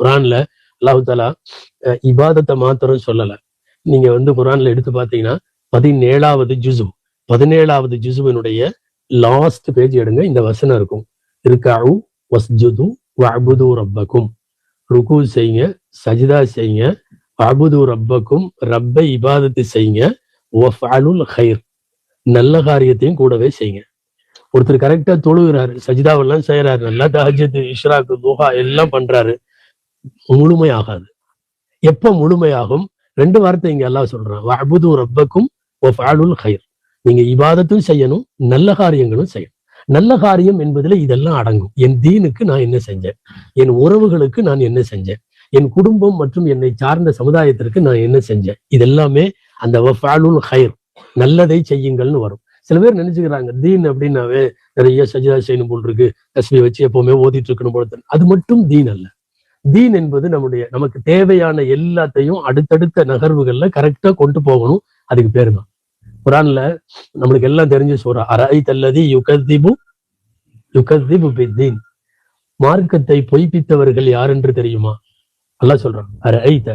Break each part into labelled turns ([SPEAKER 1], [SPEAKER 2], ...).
[SPEAKER 1] குரான்ல அல்லாஹ் தஆலா இபாதத்தை மாத்திரம் சொல்லல. நீங்க குரான்ல எடுத்து பாத்தீங்கன்னா 17வது ஜுசுவினுடைய லாஸ்ட் பேஜ் எடுங்க, இந்த வசனம் இருக்கும். இர்கஉ வஸ்ஜுது வஅபுது ரப்பக்கும். ருக்கு செய்யுங்க, சஜிதா செய்யுங்க, வஅபுது ரப்பக்கும், ரப்பை இபாதத்து செய்யுங்க, வஃஅலுல் கைர், நல்ல காரியத்தையும் கூடவே செய்யுங்க. ஒருத்தர் கரெக்டா தொழுகிறாரு, சஜிதாவெல்லாம் செய்யறாரு, நல்லா தஹஜ்ஜுத், இஷ்ராக்கு, துஹா எல்லாம் பண்றாரு, முழுமையாகாது. எப்ப முழுமையாகும்? 2 வார்த்தை இங்க அல்லாஹ் சொல்றான், வஅபுது ரப்பக்கும் வஃஅலுல் கைர். நீங்க இபாதத்தும் செய்யணும், நல்ல காரியங்களும் செய்யணும். நல்ல காரியம் என்பதுல இதெல்லாம் அடங்கும். என் தீனுக்கு நான் என்ன செஞ்சேன், என் உறவுகளுக்கு நான் என்ன செஞ்சேன், என் குடும்பம் மற்றும் என்னை சார்ந்த சமுதாயத்திற்கு நான் என்ன செஞ்சேன், இதெல்லாமே அந்த வஃஅலுல் கைர், நல்லதை செய்யுங்கள்னு வரும். சில பேர் நினைச்சுக்கிறாங்க தீன் அப்படின்னாவே நிறைய சஜிதா செய்யணும் போல் இருக்கு, தஸ்பீஹ் வச்சு எப்பவுமே ஓதிட்டு இருக்கணும் போல. அது மட்டும் தீன் அல்ல. தீன் என்பது நமக்கு தேவையான எல்லாத்தையும் அடுத்தடுத்த நகர்வுகள்ல கரெக்டா கொண்டு போகணும். அதுக்கு பேரு தான் குரான்ல நம்மளுக்கு எல்லாம் தெரிஞ்ச சூரா அரஐத்தல்லதி யுகத்திபு பித்தீன். மார்க்கத்தை பொய்ப்பித்தவர்கள் யார் என்று தெரியுமா? அல்லாஹ் சொல்றான், அரஐத்த,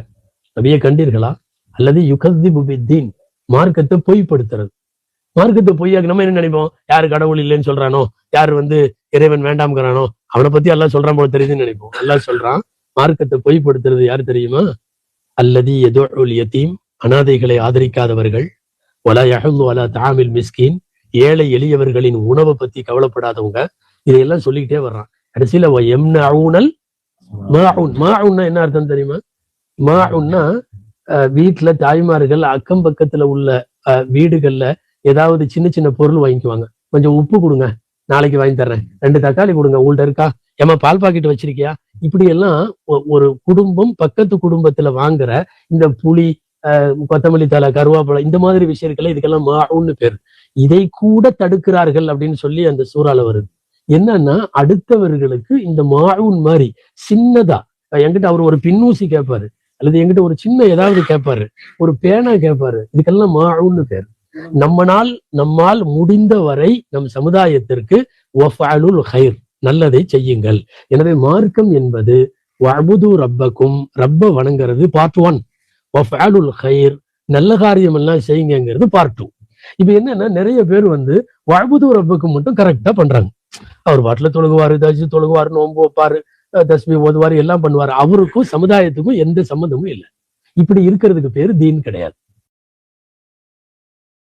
[SPEAKER 1] நபியை கண்டீர்களா? அல்லது யுகத்திபு பித்தீன், மார்க்கத்தை பொய்ப்படுத்துறது. மார்க்கத்தை பொய்யாக்கு நம்ம என்ன நினைப்போம்? யாரு கடவுள் இல்லைன்னு சொல்றானோ, யாரு இறைவன் வேண்டாம்ங்கிறானோ, அவனை பத்தி அல்லாஹ் சொல்றான் போல தெரியுதுன்னு நினைப்போம். அல்லாஹ் சொல்றான், மார்க்கத்தை பொய்ப்படுத்துறது யாரு தெரியுமா? அல்லதி யதுஉல் யதீம், அனாதைகளை ஆதரிக்காதவர்கள், வலா யஹுல்லு அலா தஆமில் மிஸ்கீன், ஏழை எளியவர்களின் உணவை பத்தி கவலைப்படாதவங்க. இதையெல்லாம் சொல்லிக்கிட்டே வர்றான். கடைசியில யம்னஊனல் மாஉன். மாஉன்னா என்ன அர்த்தம் தெரியுமா? மாஉன்னா வீட்டுல தாய்மார்கள் அக்கம் பக்கத்துல உள்ள வீடுகள்ல ஏதாவது சின்ன சின்ன பொருள் வாங்கிக்குவாங்க. கொஞ்சம் உப்பு கொடுங்க, நாளைக்கு வாங்கி தர்றேன். 2 தக்காளி கொடுங்க, உங்கள்ட்ட இருக்கா? ஏமா பால் பாக்கெட் வச்சிருக்கியா? இப்படி எல்லாம் ஒரு குடும்பம் பக்கத்து குடும்பத்துல வாங்குற இந்த புளி, கொத்தமல்லி தலை, கருவாப்பழம், இந்த மாதிரி விஷயங்கள்ல இதுக்கெல்லாம் மாவுன்னு பேரு. இதை கூட தடுக்கிறார்கள் அப்படின்னு சொல்லி அந்த சூறால வருது. என்னன்னா, அடுத்தவர்களுக்கு இந்த மாவுன் மாதிரி சின்னதா, என்கிட்ட அவர் ஒரு பின்னூசி கேட்பாரு, அல்லது என்கிட்ட ஒரு சின்ன ஏதாவது கேட்பாரு, ஒரு பேனா கேட்பாரு, இதுக்கெல்லாம் மாவுன்னு பேரு. நம்மால் முடிந்த வரை நம் சமுதாயத்திற்கு வஃஅலுல் கைர், நல்லதை செய்யுங்கள். எனவே மார்க்கம் என்பது வஅபுது ரப்பக்கும், ரப்ப வணங்குறது பார்ட் 1, வஃஅலுல் கைர், நல்ல காரியம் எல்லாம் செய்யுங்கிறது பார்ட் 2. இப்ப என்னன்னா, நிறைய பேர் வஅபுது ரப்பக்கும் மட்டும் கரெக்டா பண்றாங்க. அவர் பாட்டுல தொழுகுவாரு, தஹஜ்ஜுத் தொழுகுவாரு, நோன்பு வைப்பாரு, தஸ்பீஹ் ஓதுவாரு, எல்லாம் பண்ணுவாரு. அவருக்கும் சமுதாயத்துக்கும் எந்த சம்மந்தமும் இல்லை. இப்படி இருக்கிறதுக்கு பேரு தீன் கிடையாது.